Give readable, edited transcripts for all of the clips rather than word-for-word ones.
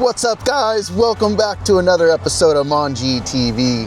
What's up, guys? Welcome back to another episode of Monji TV.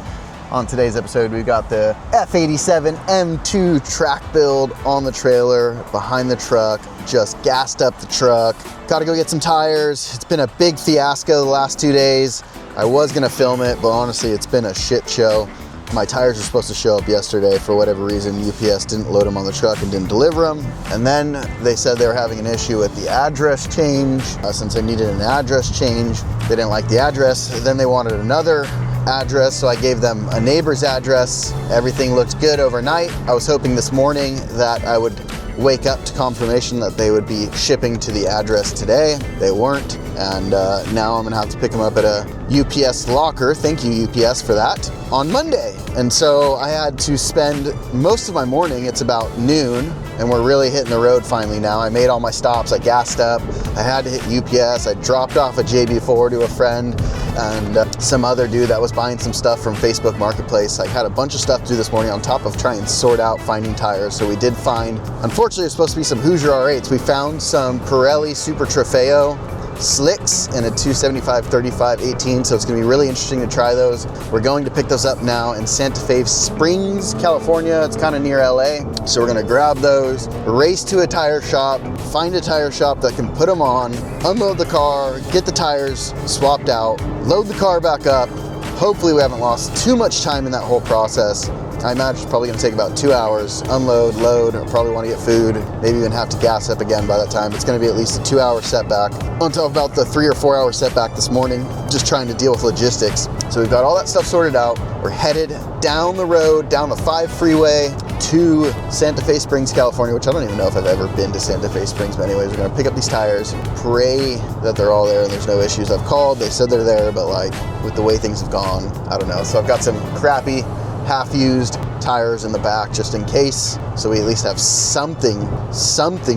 On today's episode, we've got the F87 M2 track build on the trailer, behind the truck, just gassed up the truck. Gotta go get some tires. It's been a big fiasco the last 2 days. I was gonna film it, but honestly, it's been a shit show. My tires were supposed to show up yesterday. For whatever reason, UPS didn't load them on the truck and didn't deliver them. And then they said they were having an issue with the address change. Since they needed an address change, they didn't like the address. Then they wanted another address, so I gave them a neighbor's address. Everything looked good overnight. I was hoping this morning that I would wake up to confirmation that they would be shipping to the address today. They weren't, and now I'm gonna have to pick them up at a UPS locker. Thank you, UPS, for that, on Monday. And so I had to spend most of my morning, it's about noon, and we're really hitting the road finally now. I made all my stops, I gassed up, I had to hit UPS, I dropped off a JB4 to a friend, and some other dude that was buying some stuff from Facebook Marketplace. I had a bunch of stuff to do this morning on top of trying to sort out finding tires. So we did find, unfortunately, there's supposed to be some Hoosier R8s. We found some Pirelli Super Trofeo slicks in a 275/35/18, so it's gonna be really interesting to try those. We're going to pick those up now in Santa Fe Springs, California. It's kind of near LA. So we're gonna grab those, race to a tire shop, find a tire shop that can put them on, unload the car, get the tires swapped out, load the car back up. Hopefully we haven't lost too much time in that whole process. I imagine it's probably gonna take about 2 hours, unload, load, or probably wanna get food, maybe even have to gas up again by that time. It's gonna be at least a 2-hour setback. On top of about the 3 or 4 hour setback this morning, just trying to deal with logistics. So we've got all that stuff sorted out. We're headed down the road, down the 5 freeway to Santa Fe Springs, California, which I don't even know if I've ever been to Santa Fe Springs, but anyways, we're gonna pick up these tires, pray that they're all there and there's no issues. I've called, they said they're there, but like with the way things have gone, I don't know. So I've got some crappy, half-used tires in the back just in case, so we at least have something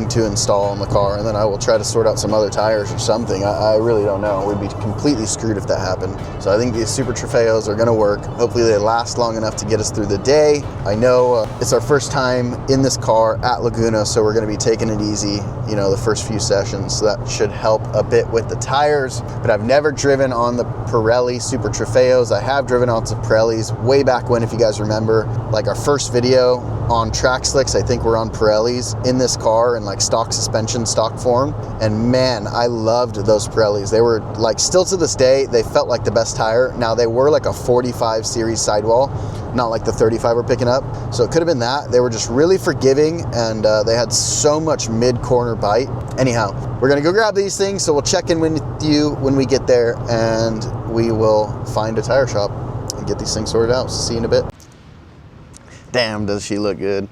to install in the car, and then I will try to sort out some other tires or something. I really don't know. We'd be completely screwed if that happened. So I think these Super Trofeos are gonna work. Hopefully they last long enough to get us through the day. I know it's our first time in this car at Laguna, so we're gonna be taking it easy, you know, the first few sessions, so that should help a bit with the tires. But I've never driven on the Pirelli Super Trofeos. I have driven on some Pirellis way back when, if you guys remember, like our first video on track slicks, I think we're on Pirellis in this car in like stock suspension, stock form. And man, I loved those Pirellis. They were like, still to this day, they felt like the best tire. Now they were like a 45 series sidewall, not like the 35 we're picking up. So it could have been that. They were just really forgiving, and they had so much mid-corner bite. Anyhow, we're gonna go grab these things, so we'll check in with you when we get there, and we will find a tire shop and get these things sorted out. So see you in a bit. Damn, does she look good.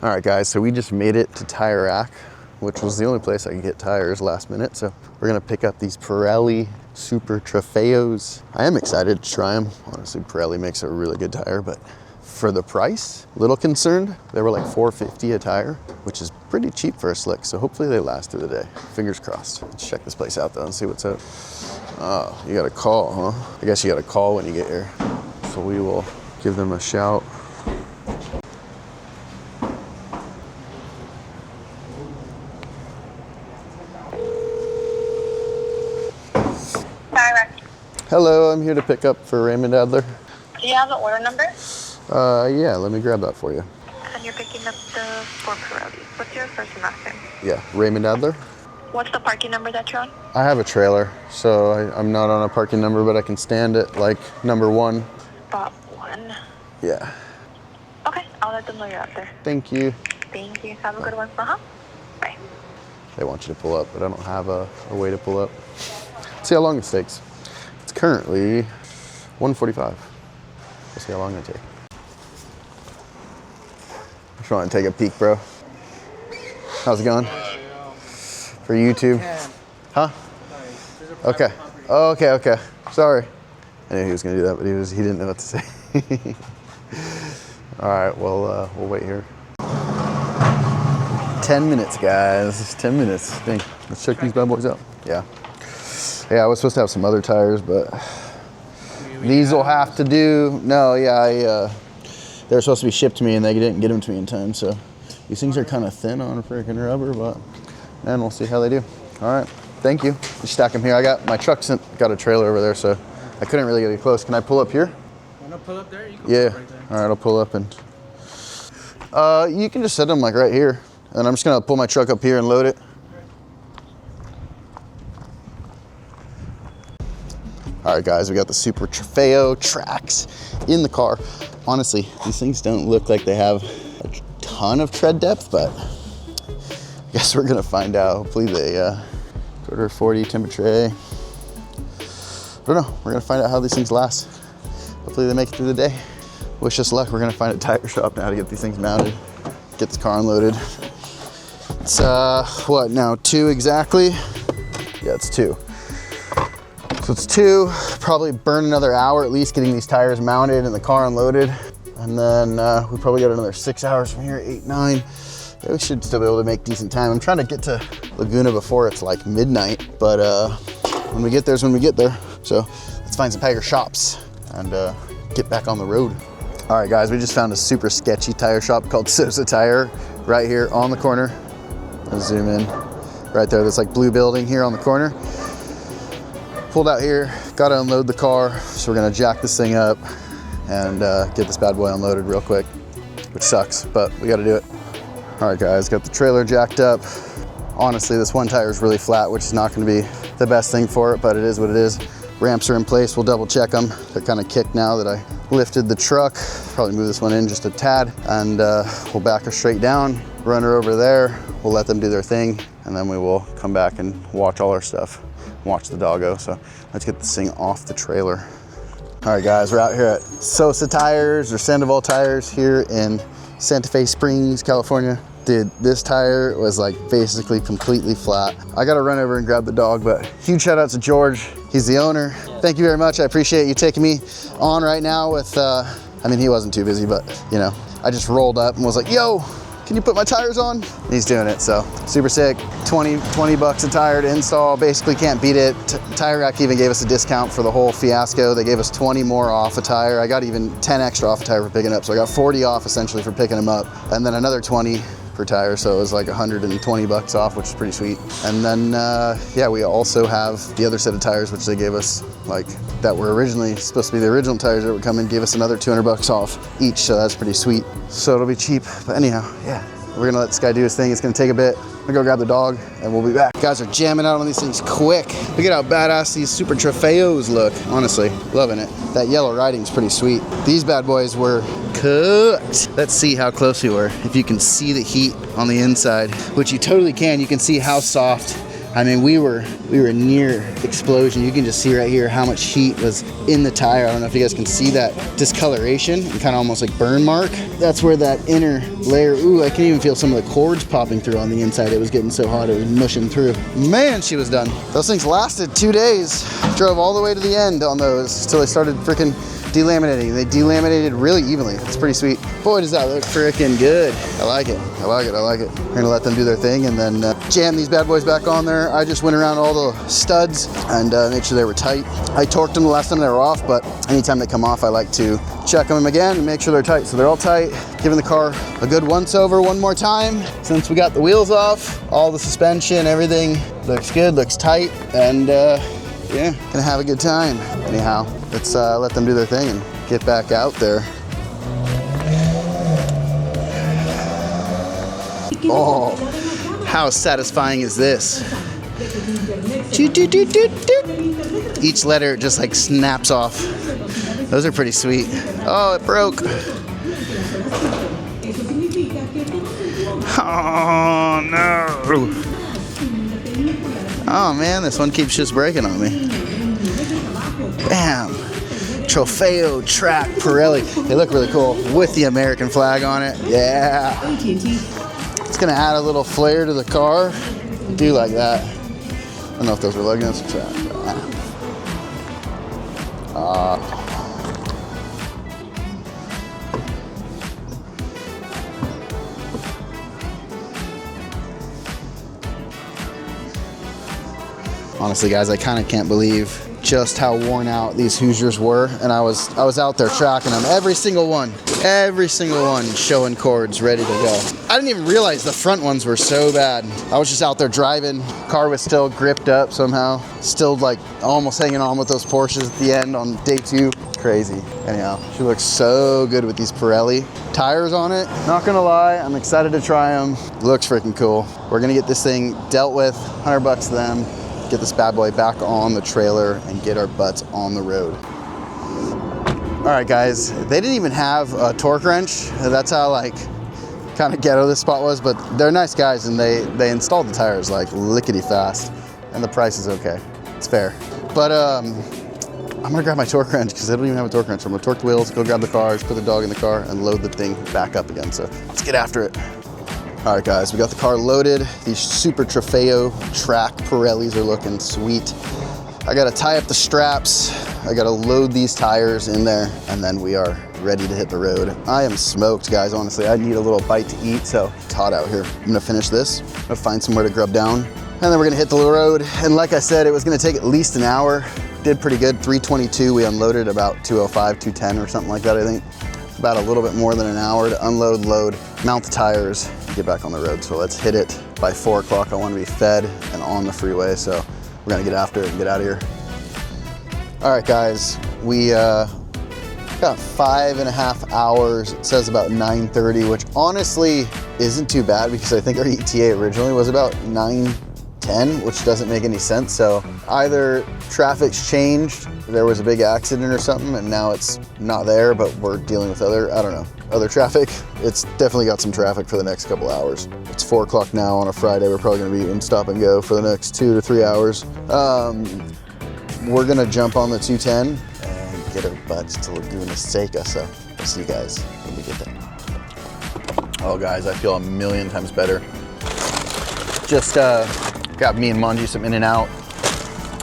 All right, guys, so we just made it to Tire Rack, which was the only place I could get tires last minute. So we're gonna pick up these Pirelli Super Trofeos. I am excited to try them. Honestly, Pirelli makes a really good tire, but for the price, little concerned. They were like $4.50 a tire, which is pretty cheap for a slick. So hopefully they last through the day. Fingers crossed. Let's check this place out though and see what's up. Oh, you got a call, huh? I guess you got a call when you get here. So we will give them a shout. Hello, I'm here to pick up for Raymond Adler. Do you have the order number? Yeah, let me grab that for you. And you're picking up the 4 Pirelli. What's your first and last name? Yeah, Raymond Adler. What's the parking number that you're on? I have a trailer, so I'm not on a parking number, but I can stand it like number 1. Spot 1. Yeah. Okay, I'll let them know you're up there. Thank you. Thank you. Have a good one. Bye. They want you to pull up, but I don't have a way to pull up. Let's see how long it takes. It's currently 1:45. We'll see how long it takes. Just want to take a peek, bro. How's it going? For YouTube? Huh? Okay. Oh, okay. Sorry. I knew he was going to do that, but he didn't know what to say. All right, well, we'll wait here. 10 minutes, guys. 10 minutes. Dang. Let's check these bad boys out. Yeah, I was supposed to have some other tires, but these will have to do. No, yeah, they were supposed to be shipped to me, and they didn't get them to me in time, so these things are kind of thin on freaking rubber, but man, we'll see how they do. All right, Thank you. You stack them here. I got my truck's got a trailer over there, so I couldn't really get close. Can I pull up here? Want to pull up there? You can Yeah. pull right there. All right, I'll pull up and. You can just set them like right here, and I'm just gonna pull my truck up here and load it. All right, guys, we got the Super Trofeo tracks in the car. Honestly, these things don't look like they have a ton of tread depth, but I guess we're gonna find out. Hopefully they quarter 40 temperature A. I don't know. We're gonna find out how these things last. Hopefully they make it through the day. Wish us luck. We're gonna find a tire shop now to get these things mounted, get this car unloaded. It's what now? 2 exactly? Yeah, it's 2. So it's 2. Probably burn another hour at least getting these tires mounted and the car unloaded, and then we probably got another 6 hours from here. 8, 9. Yeah, we should still be able to make decent time. I'm trying to get to Laguna before it's like midnight, but when we get there is when we get there. So let's find some tire shops and get back on the road. All right, guys, we just found a super sketchy tire shop called Sosa Tire right here on the corner. I'll zoom in right there. This like blue building here on the corner. Pulled out here, got to unload the car. So we're gonna jack this thing up and get this bad boy unloaded real quick, which sucks, but we got to do it. All right, guys, got the trailer jacked up. Honestly, this one tire is really flat, which is not gonna be the best thing for it, but it is what it is. Ramps are in place. We'll double check them. They're kind of kicked now that I lifted the truck. Probably move this one in just a tad, and we'll back her straight down, run her over there. We'll let them do their thing, and then we will come back and watch all our stuff, watch the doggo. So let's get this thing off the trailer. All right, guys, we're out here at Sosa Tires or Sandoval Tires here in Santa Fe Springs, California. Dude, this tire was like basically completely flat. I gotta run over and grab the dog, but huge shout out to George. He's the owner. Thank you very much. I appreciate you taking me on right now with, I mean, he wasn't too busy, but you know, I just rolled up and was like, yo, can you put my tires on? He's doing it, so super sick. 20 bucks a tire to install, basically can't beat it. Tire Rack even gave us a discount for the whole fiasco. They gave us 20 more off a tire. I got even 10 extra off a tire for picking it up, so I got 40 off essentially for picking them up, and then another 20 per tire, so it was like 120 bucks off, which is pretty sweet. And then yeah, we also have the other set of tires which they gave us, like that were originally supposed to be the original tires that were coming, gave us another 200 bucks off each, so that's pretty sweet. So it'll be cheap, but anyhow, yeah, we're gonna let this guy do his thing. It's gonna take a bit. I'm gonna go grab the dog and we'll be back. Guys are jamming out on these things quick. Look at how badass these Super Trofeos look. Honestly, loving it. That yellow writing's pretty sweet. These bad boys were cooked. Let's see how close we were. If you can see the heat on the inside, which you totally can. You can see how soft. I mean, we were near explosion. You can just see right here how much heat was in the tire. I don't know if you guys can see that discoloration and kind of almost like burn mark. That's where that inner layer, ooh, I can even feel some of the cords popping through on the inside. It was getting so hot, it was mushing through. Man, she was done. Those things lasted 2 days. Drove all the way to the end on those until they started freaking delaminating. They delaminated really evenly. It's pretty sweet. Boy, does that look freaking good. I like it. I like it. I like it. We're gonna let them do their thing and then jam these bad boys back on there. I just went around all the studs and made sure they were tight. I torqued them the last time they were off, but anytime they come off, I like to check them again and make sure they're tight. So they're all tight. Giving the car a good once over one more time. Since we got the wheels off, all the suspension, everything looks good, looks tight, and yeah, gonna have a good time. Anyhow, let's let them do their thing and get back out there. Oh, how satisfying is this? Each letter just like snaps off. Those are pretty sweet. Oh, it broke. Oh no. Oh man, this one keeps just breaking on me. Bam. Trofeo Track Pirelli. They look really cool with the American flag on it. Yeah. It's gonna add a little flair to the car. I do like that. I don't know if those were Laguna Seca Raceway. Honestly, guys, I kind of can't believe just how worn out these Hoosiers were, and I was out there tracking them, every single one showing cords ready to go. I didn't even realize the front ones were so bad. I was just out there driving, car was still gripped up somehow, still like almost hanging on with those Porsches at the end on day 2. Crazy. Anyhow, she looks so good with these Pirelli tires on it. Not gonna lie, I'm excited to try them. Looks freaking cool. We're gonna get this thing dealt with, $100 to them, get this bad boy back on the trailer and get our butts on the road. All right guys, they didn't even have a torque wrench. That's how like kind of ghetto this spot was, but they're nice guys and they installed the tires like lickety fast, and the price is okay. It's fair. But I'm gonna grab my torque wrench because they don't even have a torque wrench. So I'm gonna torque the wheels, go grab the car, just put the dog in the car and load the thing back up again. So let's get after it. All right guys, we got the car loaded. These Super Trofeo track Pirellis are looking sweet. I gotta tie up the straps. I gotta load these tires in there, and then we are ready to hit the road. I am smoked, guys, honestly. I need a little bite to eat, so it's hot out here. I'm gonna finish this, I'm gonna find somewhere to grub down, and then we're gonna hit the road. And like I said, it was gonna take at least an hour. Did pretty good, 322. We unloaded about 205, 210 or something like that, I think. About a little bit more than an hour to unload, load, mount the tires, and get back on the road. So let's hit it. By 4 o'clock, I wanna be fed and on the freeway, so we're gonna get after it and get out of here. All right, guys, we got 5.5 hours. It says about 9:30, which honestly isn't too bad because I think our ETA originally was about 9:10, which doesn't make any sense. So either traffic's changed, there was a big accident or something, and now it's not there, but we're dealing with other traffic. It's definitely got some traffic for the next couple hours. It's 4 o'clock now on a Friday. We're probably gonna be in stop and go for the next 2 to 3 hours. We're gonna jump on the 210 and get our butts to Laguna Seca. So we'll see you guys when we get there. Oh guys, I feel a million times better. Just got me and Manji some In-N-Out.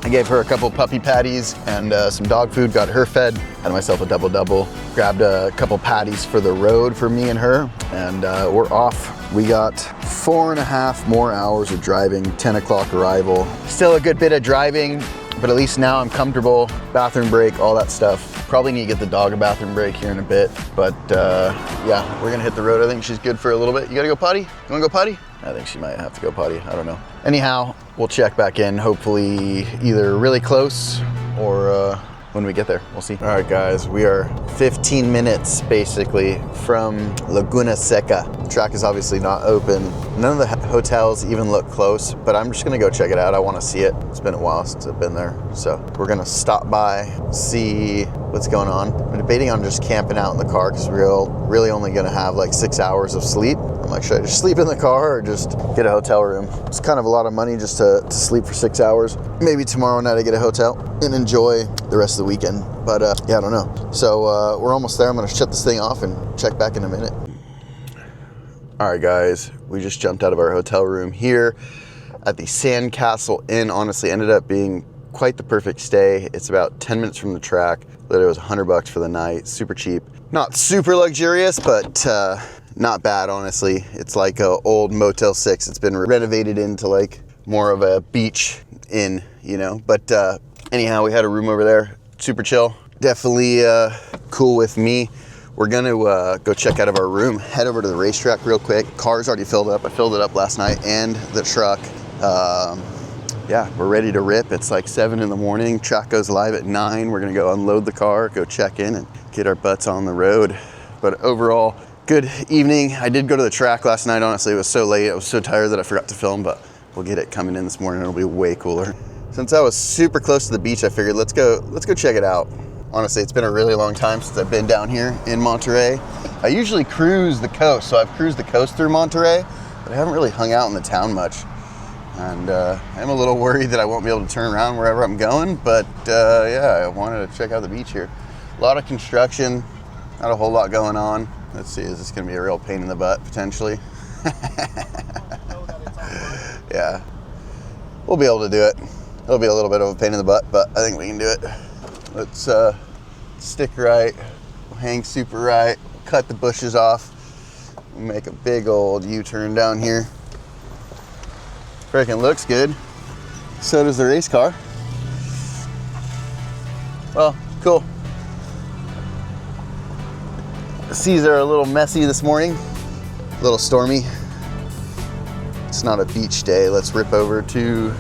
I gave her a couple puppy patties and some dog food, got her fed. Had myself a double-double. Grabbed a couple patties for the road for me and her, and we're off. We got 4.5 more hours of driving, 10 o'clock arrival. Still a good bit of driving, but at least now I'm comfortable. Bathroom break, all that stuff. Probably need to get the dog a bathroom break here in a bit, but yeah, we're gonna hit the road. I think she's good for a little bit. You gotta go potty? You wanna go potty? I think she might have to go potty, I don't know. Anyhow, we'll check back in, hopefully either really close or when we get there, we'll see. All right guys, we are 15 minutes basically from Laguna Seca. The track is obviously not open. None of the hotels even look close, but I'm just gonna go check it out. I wanna see it. It's been a while since I've been there. So we're gonna stop by, see what's going on. I'm debating on just camping out in the car because we're really only gonna have like 6 hours of sleep. I'm like, should I just sleep in the car or just get a hotel room? It's kind of a lot of money just to sleep for 6 hours. Maybe tomorrow night I get a hotel and enjoy the rest of the weekend. But yeah, I don't know. So we're almost there. I'm gonna shut this thing off and check back in a minute. All right guys, we just jumped out of our hotel room here at the Sandcastle Inn. Honestly, ended up being quite the perfect stay. It's about 10 minutes from the track. Literally was $100 for the night, super cheap. Not super luxurious, but not bad, honestly. It's like a old Motel 6. It's been renovated into like more of a beach inn, you know? But anyhow, we had a room over there, super chill. Definitely cool with me. We're gonna go check out of our room, head over to the racetrack real quick. Car's already filled up. I filled it up last night, and the truck. Yeah, we're ready to rip. It's like 7 in the morning. Track goes live at 9. We're gonna go unload the car, go check in, and get our butts on the road. But overall, good evening. I did go to the track last night. Honestly, it was so late. I was so tired that I forgot to film, but we'll get it coming in this morning. It'll be way cooler. Since I was super close to the beach, I figured let's go check it out. Honestly, it's been a really long time since I've been down here in Monterey. I usually cruise the coast, so I've cruised the coast through Monterey, but I haven't really hung out in the town much. And I'm a little worried that I won't be able to turn around wherever I'm going, but yeah, I wanted to check out the beach here. A lot of construction, not a whole lot going on. Let's see, is this gonna be a real pain in the butt, potentially? Yeah, we'll be able to do it. It'll be a little bit of a pain in the butt, but I think we can do it. Let's stick right, hang super right, cut the bushes off, make a big old U-turn down here. Freaking looks good. So does the race car. Well, cool. The seas are a little messy this morning, a little stormy. It's not a beach day. Let's rip over to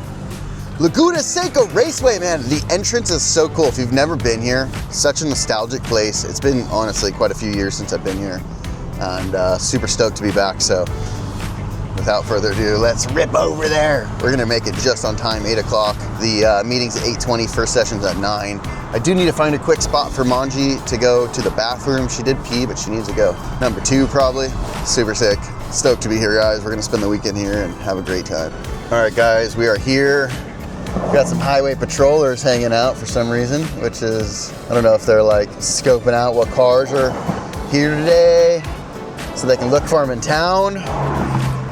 Laguna Seca Raceway, man. The entrance is so cool. If you've never been here, such a nostalgic place. It's been honestly quite a few years since I've been here, and super stoked to be back. So without further ado, let's rip over there. We're gonna make it just on time, 8 o'clock. The meeting's at 8:20, first session's at 9. I do need to find a quick spot for Manji to go to the bathroom. She did pee, but she needs to go number 2 probably. Super sick. Stoked to be here, guys. We're gonna spend the weekend here and have a great time. All right, guys, we are here. We got some highway patrollers hanging out for some reason, which is, I don't know if they're like scoping out what cars are here today so they can look for them in town.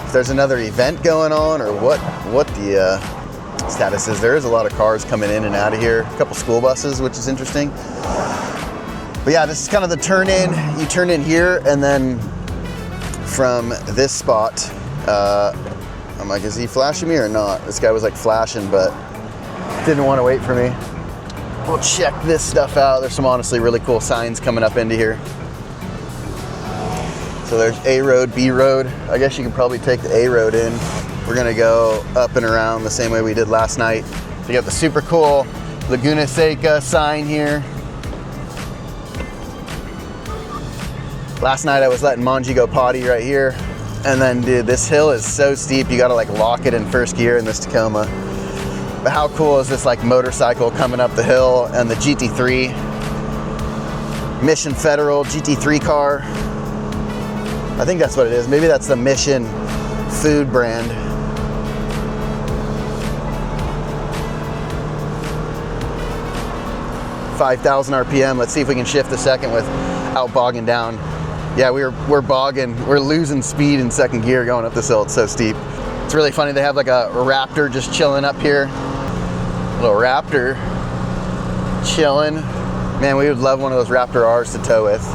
If there's another event going on or what the status is. There is a lot of cars coming in and out of here. A couple school buses, which is interesting. But yeah, this is kind of the turn in. You turn in here, and then from this spot, I'm like, is he flashing me or not? This guy was like flashing, but didn't want to wait for me. We'll check this stuff out. There's some honestly really cool signs coming up into here. So there's A road, B road. I guess you could probably take the A road in. We're gonna go up and around the same way we did last night. We got the super cool Laguna Seca sign here. Last night I was letting Manji go potty right here. And then dude, this hill is so steep, you gotta like lock it in first gear in this Tacoma. But how cool is this like motorcycle coming up the hill, and the GT3, Mission Federal GT3 car. I think that's what it is. Maybe that's the Mission food brand. $5,000 RPM. Let's see if we can shift a second without bogging down. Yeah, we're bogging. We're losing speed in second gear going up this hill. It's so steep. It's really funny. They have like a Raptor just chilling up here. Little Raptor chilling. Man, we would love one of those Raptor R's to tow with.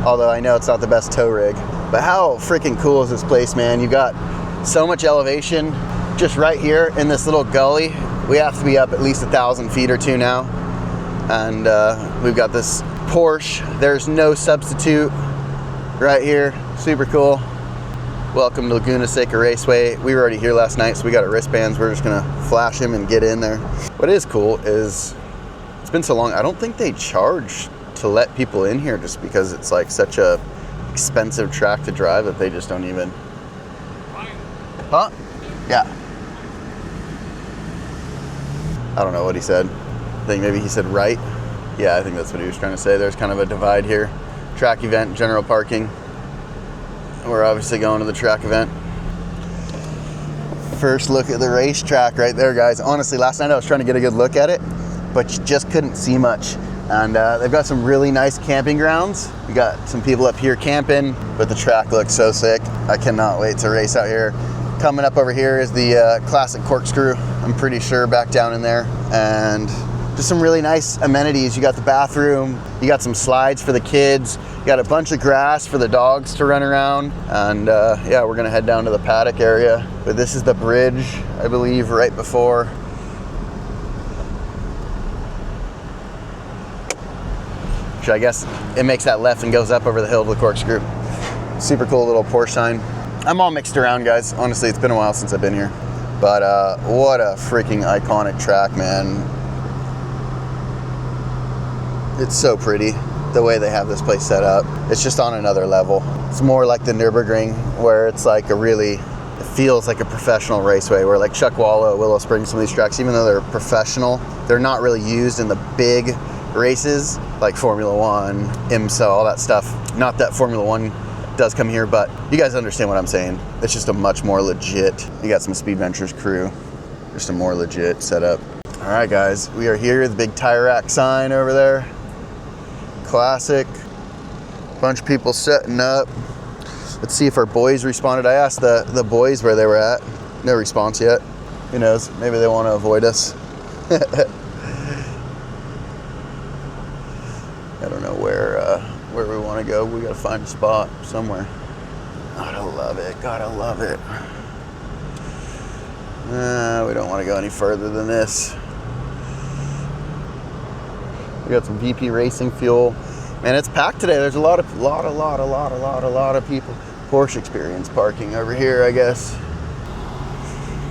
Although I know it's not the best tow rig. But how freaking cool is this place, man? You got so much elevation just right here in this little gully. We have to be up at least 1,000 feet or two now. And we've got this Porsche. There's no substitute right here. Super cool. Welcome to Laguna Seca Raceway. We were already here last night, so we got our wristbands. We're just gonna flash them and get in there. What is cool is, it's been so long, I don't think they charge to let people in here just because it's like such a expensive track to drive that they just don't even. Huh? Yeah. I don't know what he said. I think maybe he said right. Yeah, I think that's what he was trying to say. There's kind of a divide here. Track event, general parking. We're obviously going to the track event. First look at the racetrack right there, guys. Honestly, last night I was trying to get a good look at it, but you just couldn't see much. And they've got some really nice camping grounds. We got some people up here camping, but the track looks so sick. I cannot wait to race out here. Coming up over here is the classic corkscrew, I'm pretty sure, back down in there. And just some really nice amenities. You got the bathroom, you got some slides for the kids, you got a bunch of grass for the dogs to run around. And yeah, we're gonna head down to the paddock area. But this is the bridge, I believe, right before. I guess it makes that left and goes up over the hill to the corkscrew. Super cool little Porsche sign. I'm all mixed around, guys. Honestly, it's been a while since I've been here. But what a freaking iconic track, man. It's so pretty, the way they have this place set up. It's just on another level. It's more like the Nürburgring, where it's like it feels like a professional raceway, where like Chuckwalla, Willow Springs, some of these tracks, even though they're professional, they're not really used in the big races like Formula One, IMSA, all that stuff. Not that Formula One does come here, but you guys understand what I'm saying. It's just a much more legit. You got some Speed Ventures crew, just a more legit setup. All right, guys, we are here. The big tire rack sign over there. Classic. Bunch of people setting up. Let's see if our boys responded. I asked the boys where they were at. No response yet. Who knows? Maybe they want to avoid us. I don't know where we want to go. We got to find a spot somewhere. Gotta love it. Gotta love it. We don't want to go any further than this. We got some VP Racing fuel. Man, it's packed today. There's a lot of people. Porsche experience parking over here, I guess.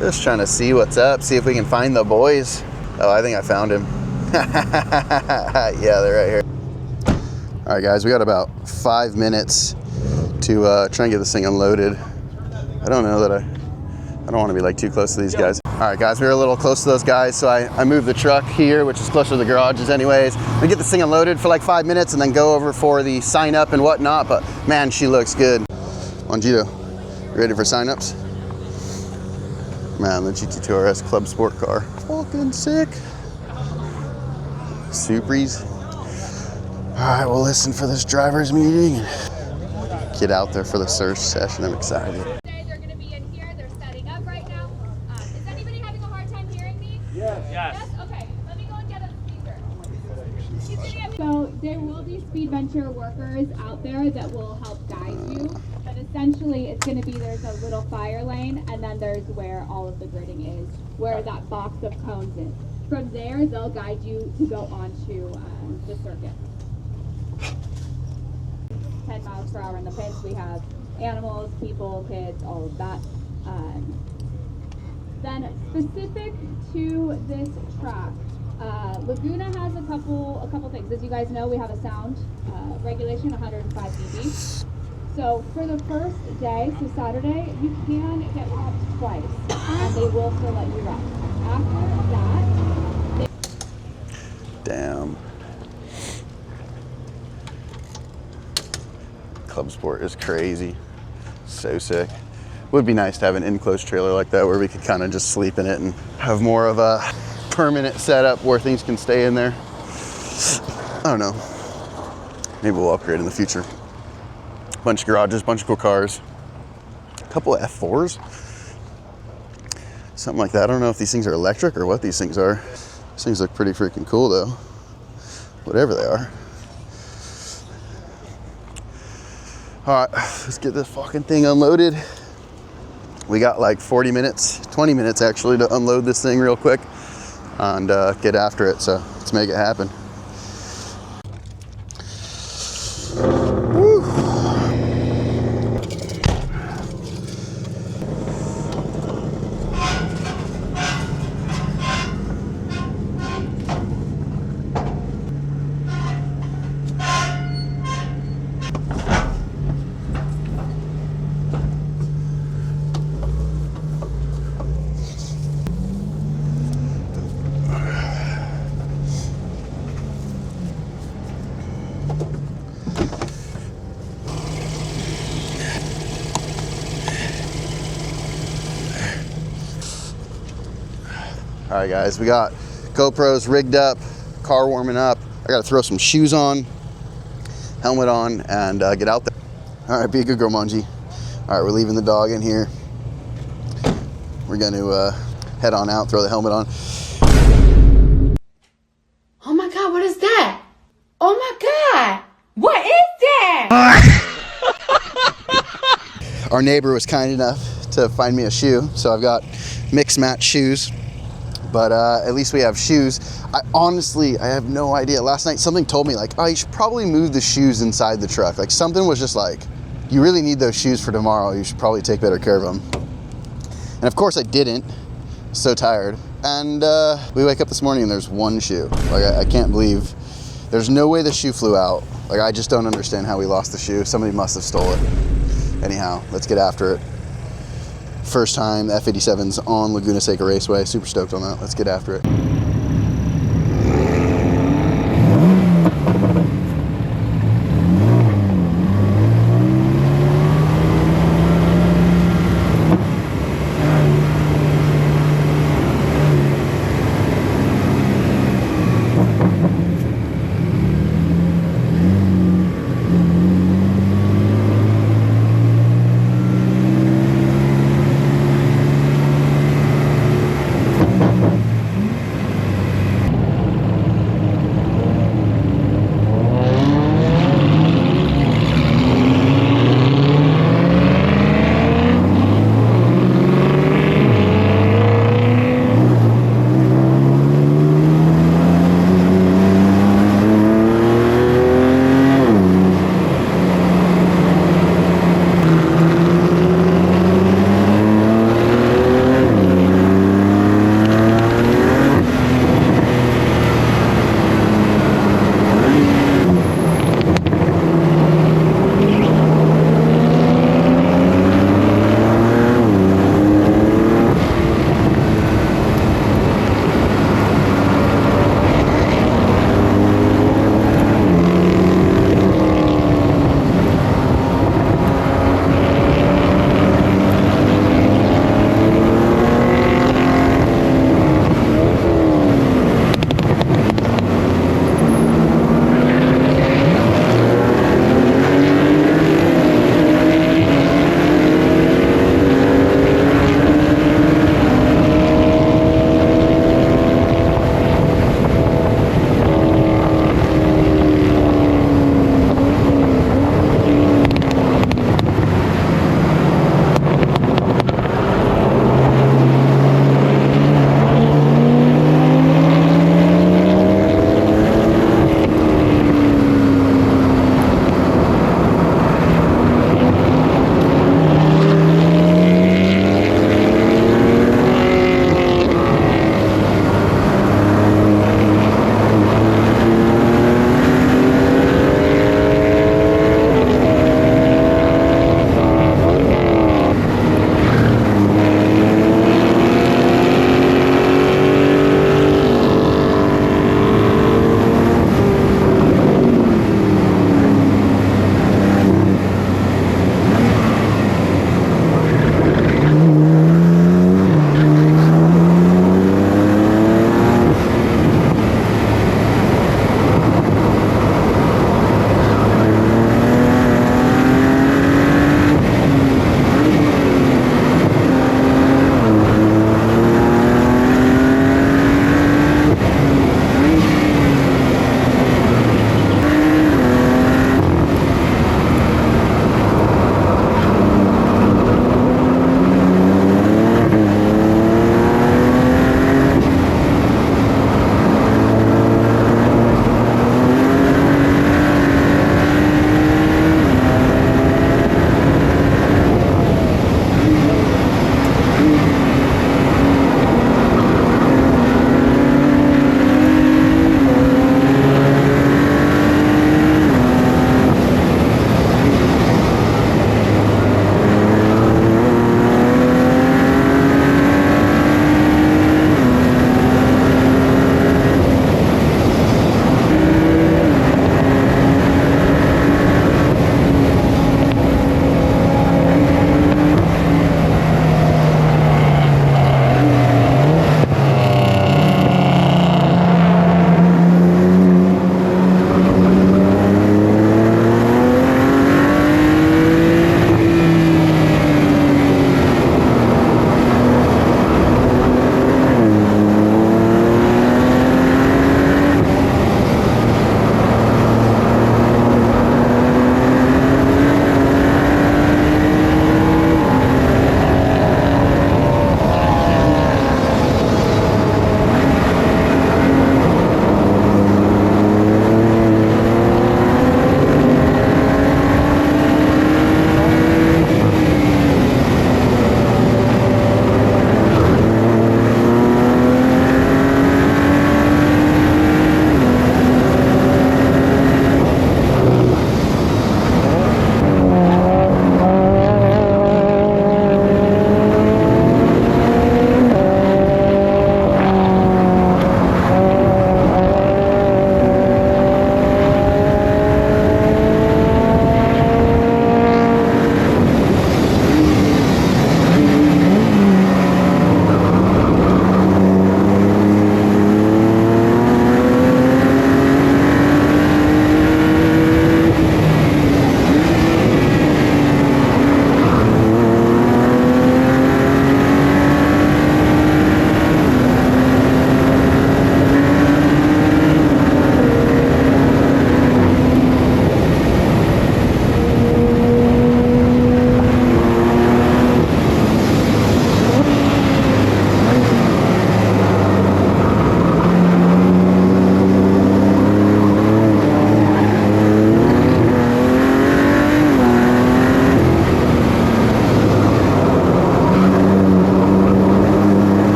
Just trying to see what's up, see if we can find the boys. Oh, I think I found him. Yeah, they're right here. All right, guys, we got about 5 minutes to try and get this thing unloaded. I don't know that I don't want to be like too close to these guys. All right, guys, we were a little close to those guys, so I moved the truck here, which is closer to the garages anyways. We get this thing unloaded for like 5 minutes and then go over for the sign up and whatnot, but man, she looks good. Monjito, you ready for sign ups? Man, the GT2 RS Club Sport car. Fucking sick. Supries. All right, we'll listen for this driver's meeting and get out there for the search session. I'm excited. They're going to be in here. They're setting up right now. Is anybody having a hard time hearing me? Yes. Yes? Okay. Let me go and get a speaker. So there will be Speed Venture workers out there that will help guide you. But essentially, it's going to be, there's a little fire lane, and then there's where all of the gridding is, where that box of cones is. From there, they'll guide you to go onto the circuit. 10 miles per hour in the pits. We have animals, people, kids, all of that. Then specific to this track, Laguna has a couple things. As you guys know, we have a sound regulation, 105 dB. So for the first day, so Saturday, you can get popped twice, and they will still let you run. After that, Damn. Club Sport is crazy. So sick. Would be nice to have an enclosed trailer like that where we could kind of just sleep in it and have more of a permanent setup where things can stay in there. I don't know. Maybe we'll upgrade in the future. Bunch of garages, bunch of cool cars. A couple of F4s. Something like that. I don't know if these things are electric or what these things are. These things look pretty freaking cool though. Whatever they are. All right, let's get this fucking thing unloaded. We got like 40 minutes, 20 minutes actually to unload this thing real quick and get after it. So let's make it happen. Woo. All right, guys, we got GoPros rigged up, car warming up. I gotta throw some shoes on, helmet on, and get out there. All right, be a good girl, Monji. All right, we're leaving the dog in here. We're gonna head on out, throw the helmet on. Oh my God, what is that? Oh my God, what is that? Our neighbor was kind enough to find me a shoe, so I've got mix match shoes. But at least we have shoes. I have no idea. Last night something told me like, oh, you should probably move the shoes inside the truck. Like something was just like, you really need those shoes for tomorrow. You should probably take better care of them. And of course I didn't. So tired. And we wake up this morning and there's one shoe. Like I can't believe, there's no way the shoe flew out. Like I just don't understand how we lost the shoe. Somebody must have stole it. Anyhow, let's get after it. First time F87's on Laguna Seca Raceway. Super stoked on that. Let's get after it.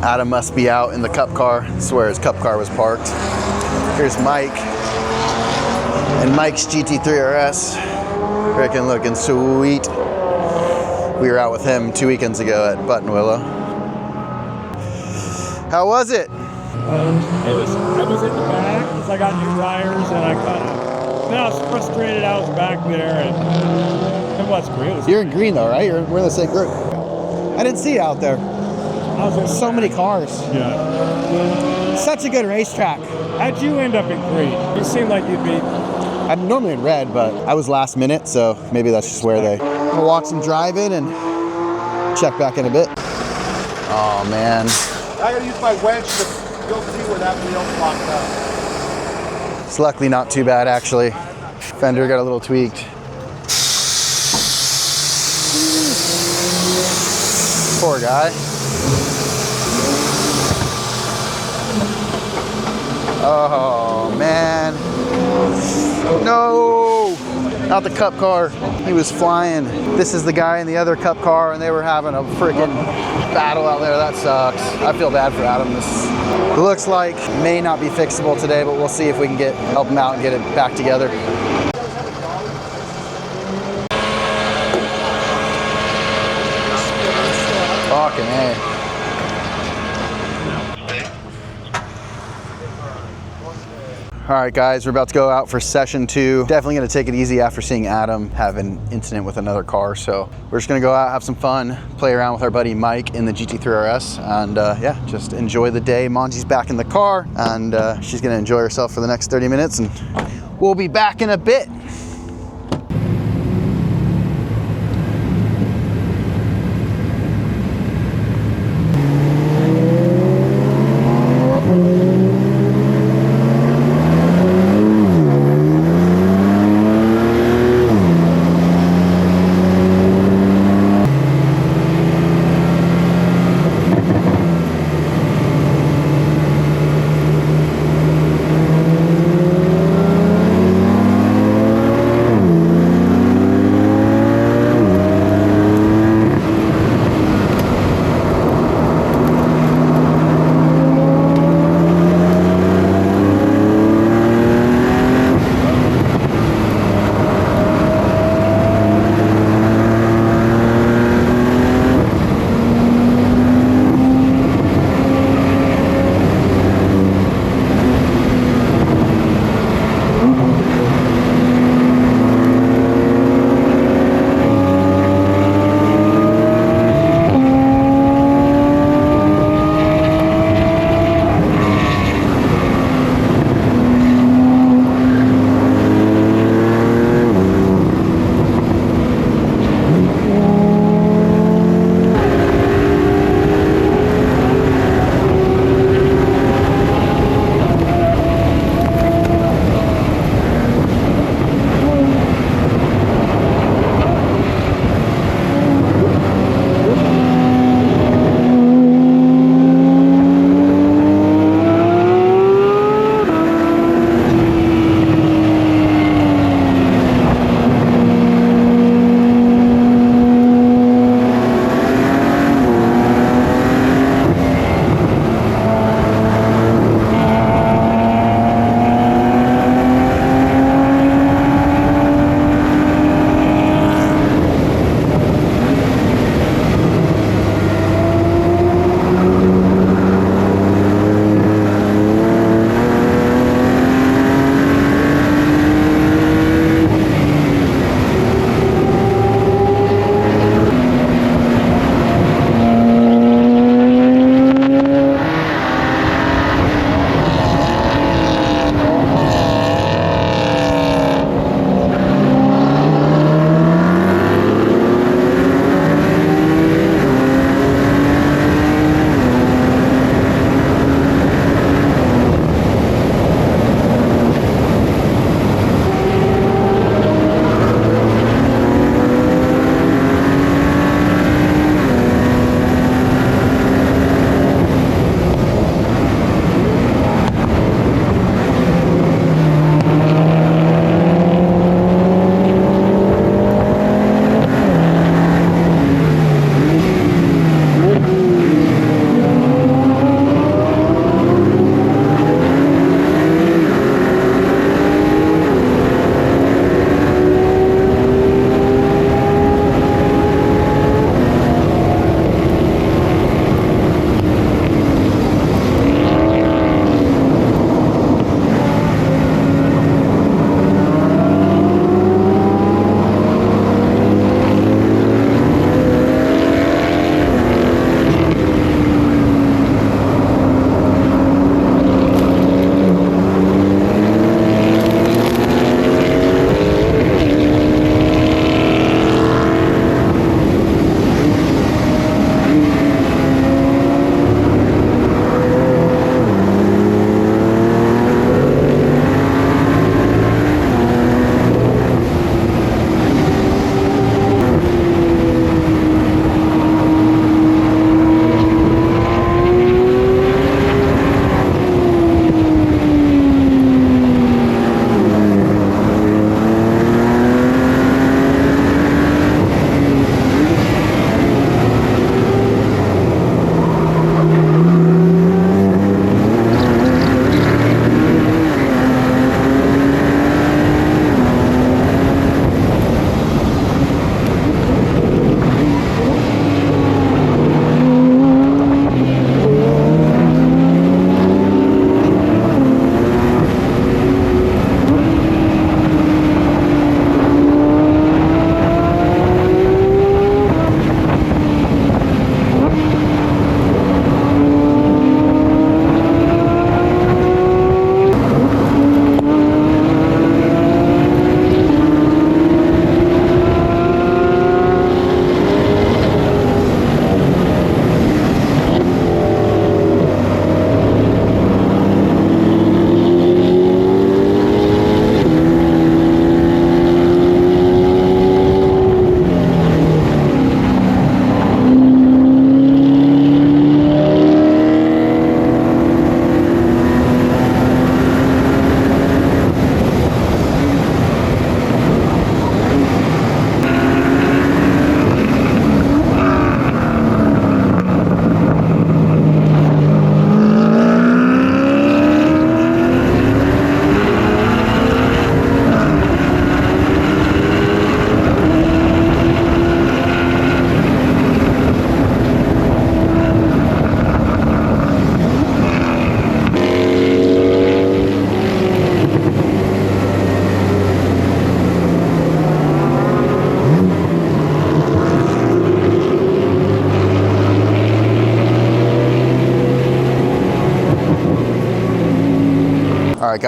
Adam must be out in the cup car. I swear his cup car was parked. Here's Mike and Mike's GT3 RS. Freaking looking sweet. We were out with him 2 weekends ago at Buttonwillow. How was it? I was in the back because I got new tires and then I was frustrated. I was back there and it was great. You're in green though, right? We're in the same group. I didn't see you out there. There's so many cars. Yeah. Such a good racetrack. How'd you end up in green? You seem like you'd be... I'm normally in red, but I was last minute, so maybe that's just where they... We'll watch them drive in and check back in a bit. Oh man. I gotta use my wedge to go see where that wheel's locked up. It's luckily not too bad actually. Fender got a little tweaked. Poor guy. Oh man. No! Not the cup car. He was flying. This is the guy in the other cup car and they were having a freaking battle out there. That sucks. I feel bad for Adam. This looks like may not be fixable today, but we'll see if we can help him out and get it back together. Fucking A. All right, guys, we're about to go out for session 2. Definitely gonna take it easy after seeing Adam have an incident with another car. So we're just gonna go out, have some fun, play around with our buddy Mike in the GT3 RS, and yeah, just enjoy the day. Monji's back in the car, and she's gonna enjoy herself for the next 30 minutes, and we'll be back in a bit.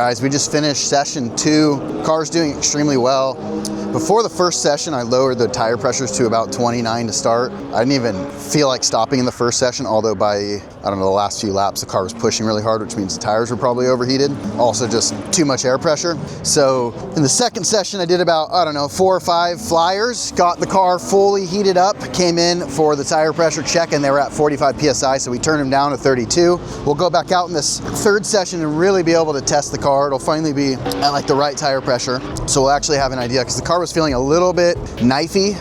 guys, we just finished session 2. Car's doing extremely well. Before the first session, I lowered the tire pressures to about 29 to start. I didn't even feel like stopping in the first session, although by, I don't know, the last few laps, the car was pushing really hard, which means the tires were probably overheated. Also just too much air pressure. So in the second session, I did about, I don't know, 4 or 5 flyers, got the car fully heated up, came in for the tire pressure check, and they were at 45 PSI, so we turned them down to 32. We'll go back out in this third session and really be able to test the car. It'll finally be at like the right tire pressure. So we'll actually have an idea, because the car was feeling a little bit knifey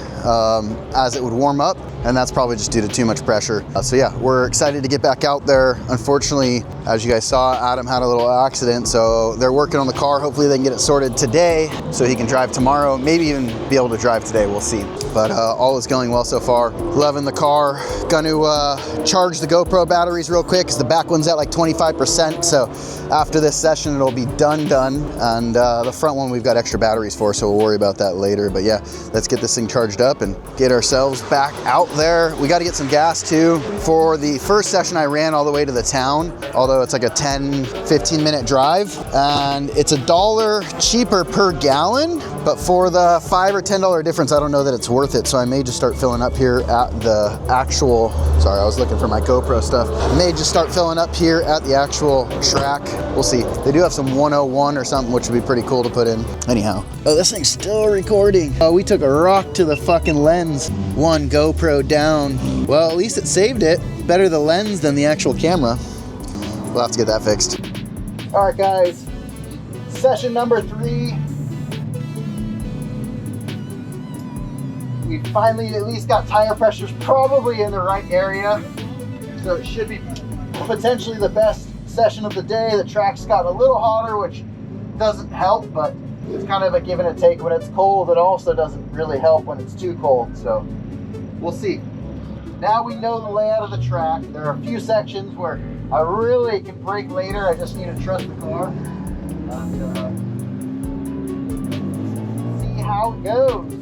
as it would warm up, and that's probably just due to too much pressure. So yeah, we're excited to get back out there. Unfortunately, as you guys saw, Adam had a little accident, so they're working on the car. Hopefully they can get it sorted today so he can drive tomorrow, maybe even be able to drive today, we'll see. But all is going well so far. Loving the car. Gonna charge the GoPro batteries real quick, because the back one's at like 25%, so after this session it'll be done. And the front one we've got extra batteries for, so we'll worry about that later. But yeah, let's get this thing charged up and get ourselves back out there. We got to get some gas too. For the first session, I ran all the way to the town, although it's like a 10-15 minute drive, and it's $1 cheaper per gallon. But for the $5 or $10 difference, I don't know that it's worth it. So I may just start filling up here at the actual, sorry, I was looking for my GoPro stuff. I may just start filling up here at the actual track. We'll see. They do have some 101 or something, which would be pretty cool to put in. Anyhow, oh, this thing's still recording. Oh, we took a rock to the fucking lens. One GoPro down. Well, at least it saved it. Better the lens than the actual camera. We'll have to get that fixed. All right, guys. Session number 3. We finally at least got tire pressures probably in the right area. So it should be potentially the best session of the day. The track's gotten a little hotter, which doesn't help, but it's kind of a give and a take. When it's cold, it also doesn't really help when it's too cold. So we'll see. Now we know the layout of the track. There are a few sections where I really can brake later. I just need to trust the car. See how it goes.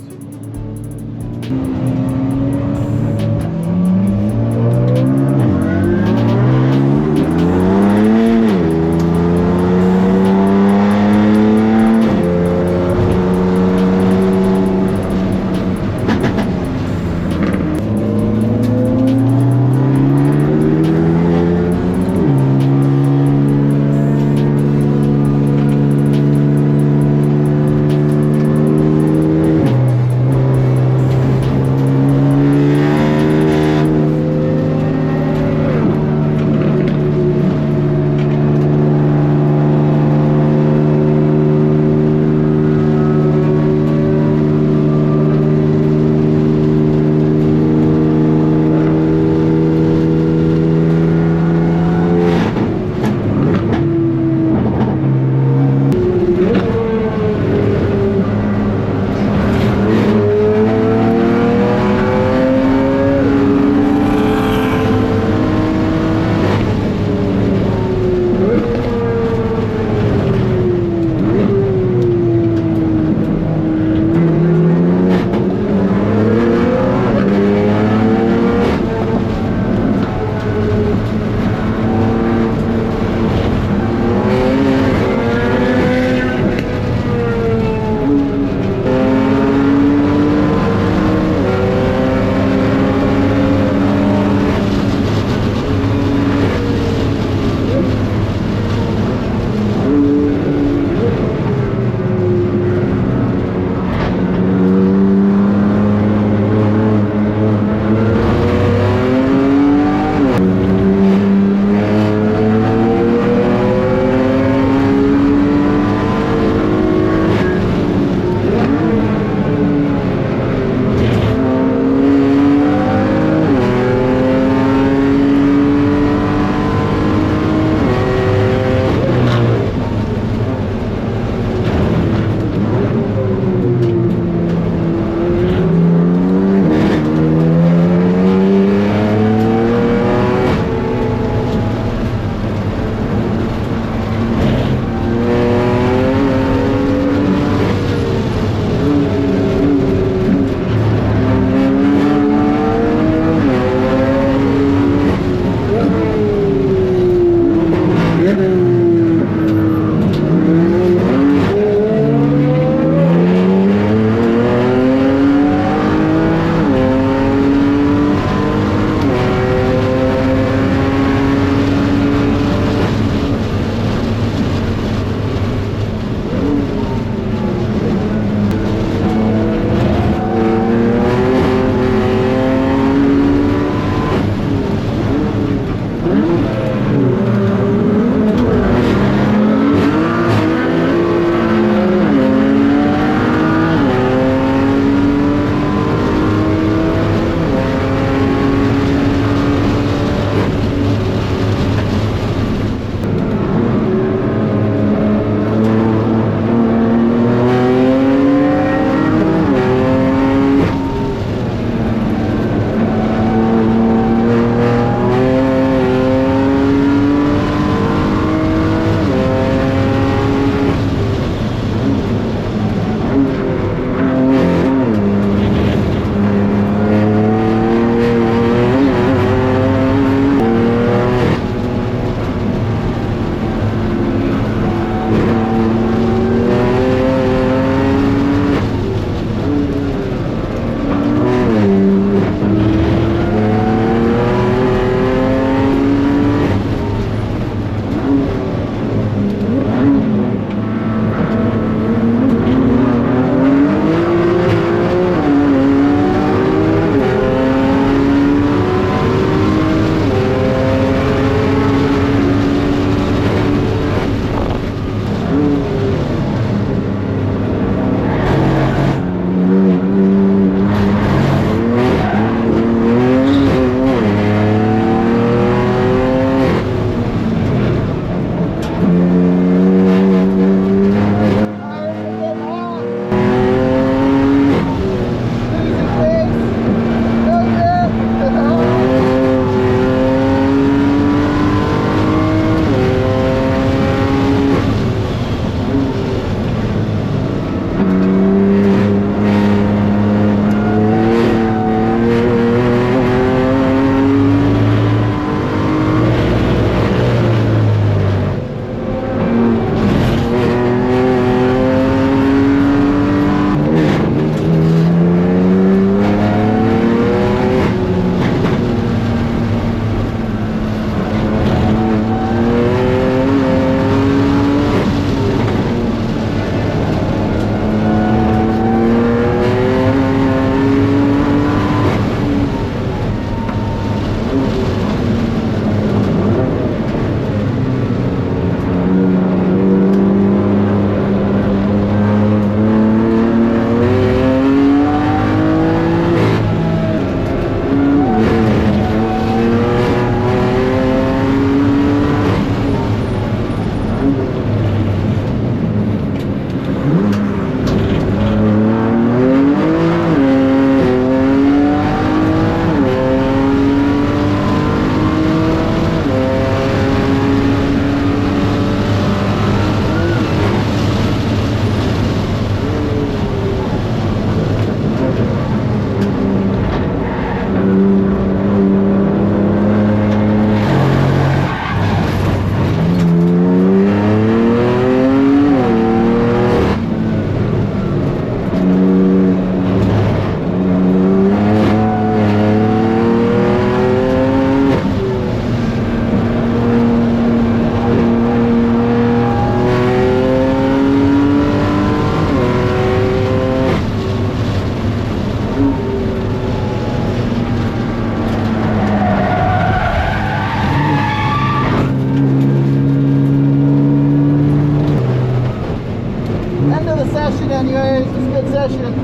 End of the session anyways. It's a good session.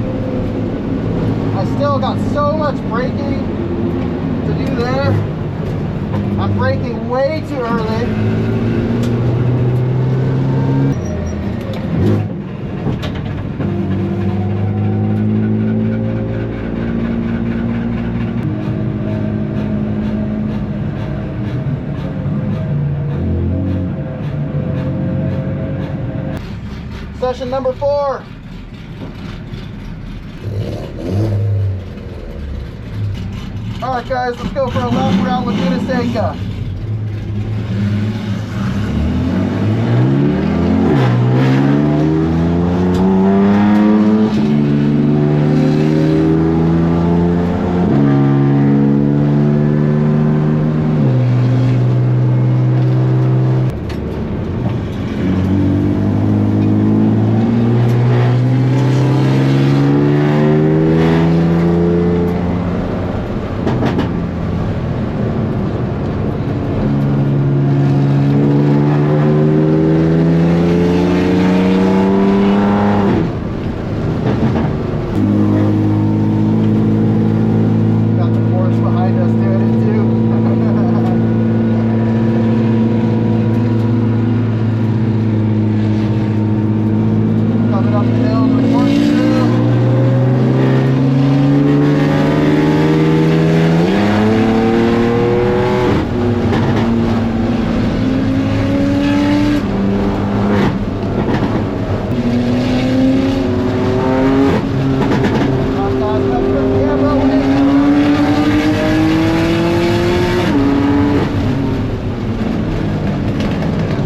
I still got so much braking to do there. I'm braking way too early. Session number 4. Alright guys, let's go for a lap around Laguna Seca. Got the Porsche behind us doing it too. Coming up the hill with Porsche too.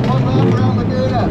One lap around Laguna.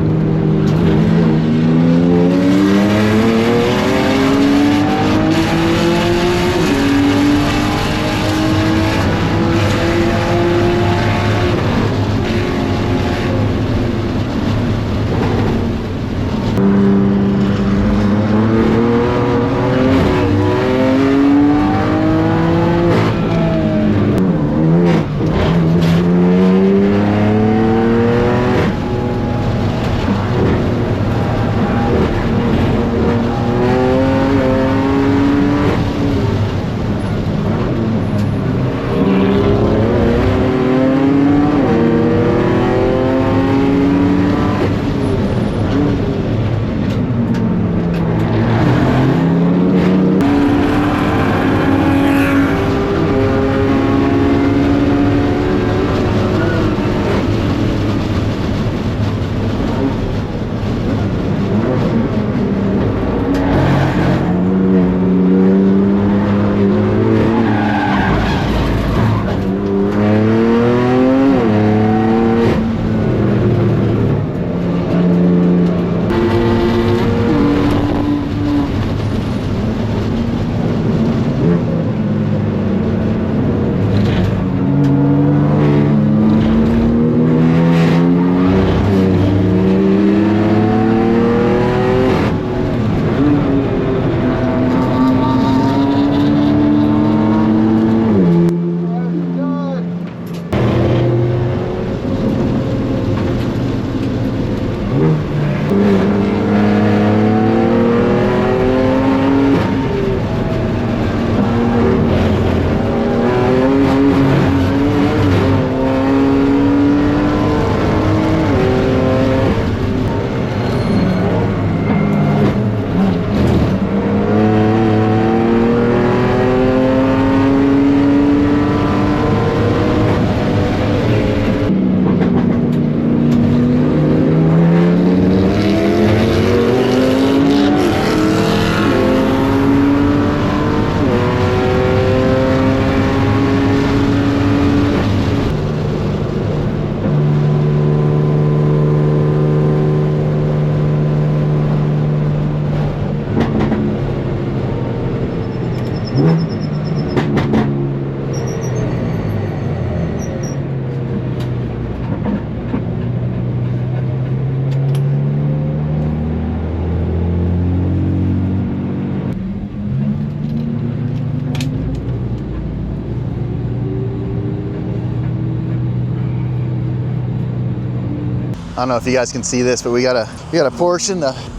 don't know if you guys can see this, but we got a Porsche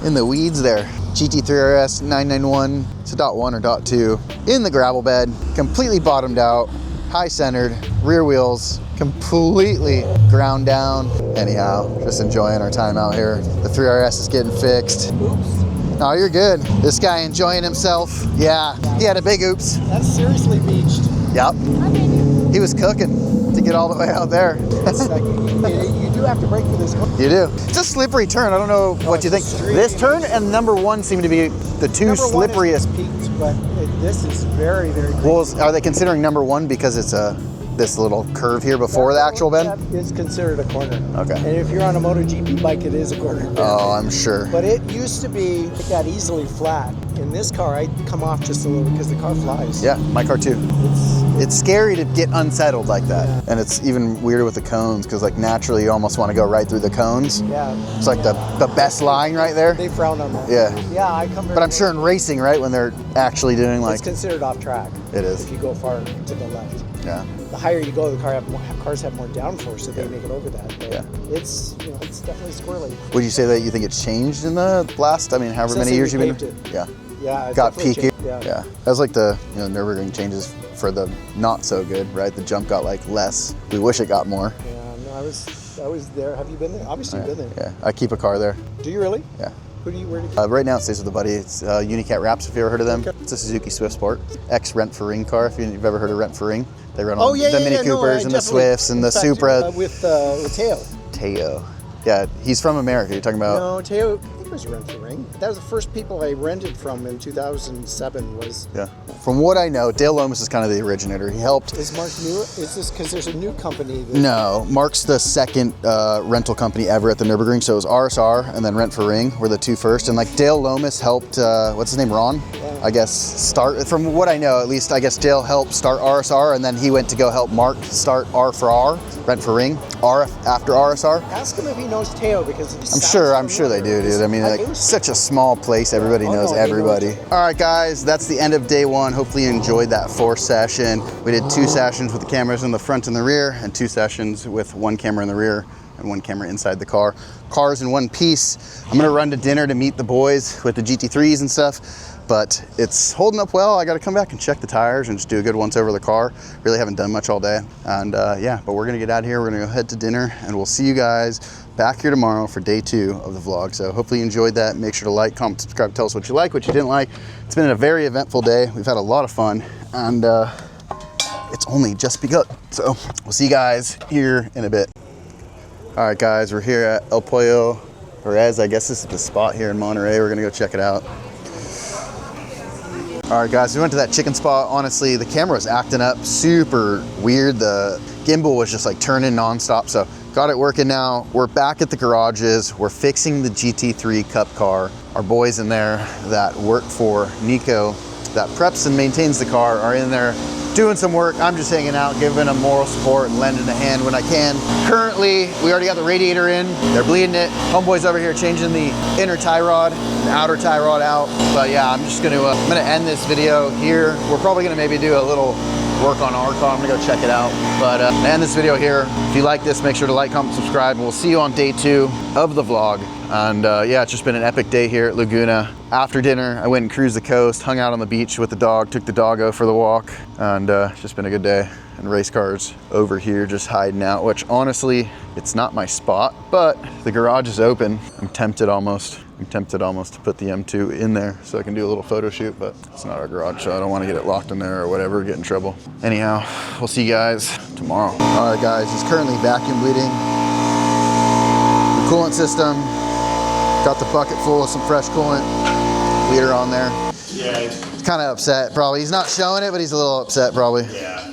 in the weeds there. GT3 RS 991. It's a .1 or .2 in the gravel bed, completely bottomed out, high centered, rear wheels completely ground down. Anyhow, just enjoying our time out here. The 3RS is getting fixed. Oops. No, you're good. This guy enjoying himself. Yeah, he had a big oops. That's seriously beached. Yep. He was cooking to get all the way out there. It's like, you do have to brake for this. You do. It's a slippery turn. I don't know what you think. This turn and number one seem to be the two Number slipperiest. one is peaked, but this is very, very good. Well, are they considering number one because it's this little curve here before the actual bend? That is considered a corner. Okay. And if you're on a MotoGP bike, it is a corner. Oh, I'm sure. But it used to be it got easily flat. In this car, I come off just a little because the car flies. Yeah, my car too. It's scary to get unsettled like that. Yeah. And it's even weirder with the cones because like naturally you almost want to go right through the cones. Yeah. It's like the best line right there. They frown on that. Yeah. Yeah, I come very But I'm sure in racing, right, when they're actually doing like... It's considered off track. It is. If you go far to the left. Yeah. The higher you go, the cars have more downforce, so they make it over that. But yeah. It's it's definitely squirrely. Would you say that you think it's changed in the last, I mean, however many years you've been? It. Yeah. Yeah. It's Got definitely peaky. changed. Yeah. That was like the Nürburgring changes for the not so good, right? The jump got like less. We wish it got more. Yeah. No, I was there. Have you been there? Obviously, you've been there. Yeah. I keep a car there. Do you really? Yeah. Where do you? Right now it stays with a buddy. It's Unicat Wraps, if you ever heard of them. Okay. It's a Suzuki Swift Sport. Ex-Rent for Ring car, if you've ever heard of Rent for Ring. They run on the Mini Coopers and the Swifts and the Supra. With Teo. Teo. Yeah, he's from America. You're talking about... No, Teo, I think it was Rent for Ring. That was the first people I rented from in 2007 was... Yeah. From what I know, Dale Lomas is kind of the originator. He helped... Is Mark new? Is this because there's a new company? No, Mark's the second rental company ever at the Nürburgring. So it was RSR and then Rent for Ring were the two first. And like Dale Lomas helped, what's his name, Ron? Yeah. I guess start, from what I know at least, I guess Dale helped start RSR and then he went to go help Mark start R for R, Rent for Ring, R after RSR. Ask him if he knows Teo because I'm sure they do, dude. I mean, like such a small place, everybody knows everybody. All right, guys, that's the end of day one. Hopefully you enjoyed that 4th session. We did 2 sessions with the cameras in the front and the rear and 2 sessions with 1 camera in the rear and 1 camera inside the car. Cars in one piece. I'm gonna run to dinner to meet the boys with the GT3s and stuff. But it's holding up well. I got to come back and check the tires and just do a good once over the car. Really haven't done much all day. And yeah, but we're gonna get out of here. We're gonna go head to dinner and we'll see you guys back here tomorrow for day 2 of the vlog. So hopefully you enjoyed that. Make sure to like, comment, subscribe, tell us what you like, what you didn't like. It's been a very eventful day. We've had a lot of fun and it's only just begun. So we'll see you guys here in a bit. All right, guys, we're here at El Pollo Perez. I guess this is the spot here in Monterey. We're gonna go check it out. All right, guys, we went to that chicken spot. Honestly, the camera was acting up super weird. The gimbal was just like turning nonstop. So got it working now. We're back at the garages. We're fixing the GT3 Cup car. Our boys in there that work for Nico, that preps and maintains the car, are in there doing some work. I'm just hanging out, giving them moral support and lending a hand when I can. Currently, we already got the radiator in. They're bleeding it. Homeboy's over here changing the inner tie rod, the outer tie rod out. But yeah, I'm gonna end this video here. We're probably gonna maybe do a little work on our car. I'm gonna go check it out. But I'm gonna end this video here. If you like this, make sure to like, comment, subscribe, and we'll see you on day 2 of the vlog. And yeah, it's just been an epic day here at Laguna. After dinner, I went and cruised the coast, hung out on the beach with the dog, took the doggo for the walk, and it's just been a good day. And race cars over here just hiding out, which honestly, it's not my spot, but the garage is open. I'm tempted almost to put the M2 in there so I can do a little photo shoot, but it's not our garage, so I don't want to get it locked in there or whatever, get in trouble. Anyhow, we'll see you guys tomorrow. All right, guys, he's currently vacuum bleeding the coolant system. Got the bucket full of some fresh coolant, leader on there. Yeah. He's kind of upset, probably. He's not showing it, but he's a little upset, probably. Yeah.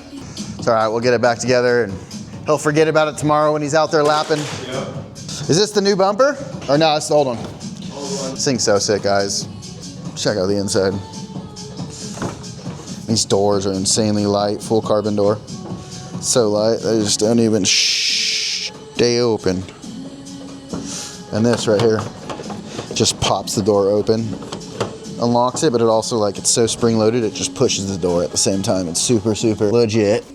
It's all right, we'll get it back together, and he'll forget about it tomorrow when he's out there lapping. Yep. Is this the new bumper? Or no, it's the old one. This thing's so sick, guys. Check out the inside. These doors are insanely light, full carbon door. So light, they just don't even stay open. And this right here just pops the door open, unlocks it, but it also, like, it's so spring loaded, it just pushes the door at the same time. It's super, super legit.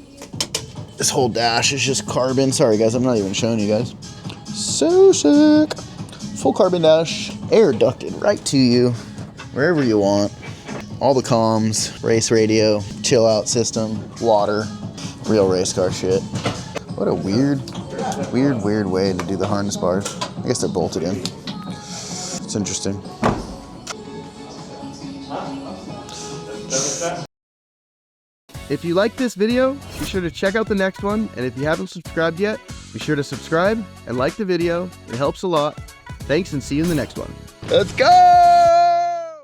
This whole dash is just carbon. Sorry guys, I'm not even showing you guys. So sick. Full carbon dash, air ducted right to you, wherever you want. All the comms, race radio, chill out system, water, real race car shit. What a weird way to do the harness bars. I guess they're bolted in. It's interesting. If you like this video, be sure to check out the next one. And if you haven't subscribed yet, be sure to subscribe and like the video. It helps a lot. Thanks, and see you in the next one. Let's go!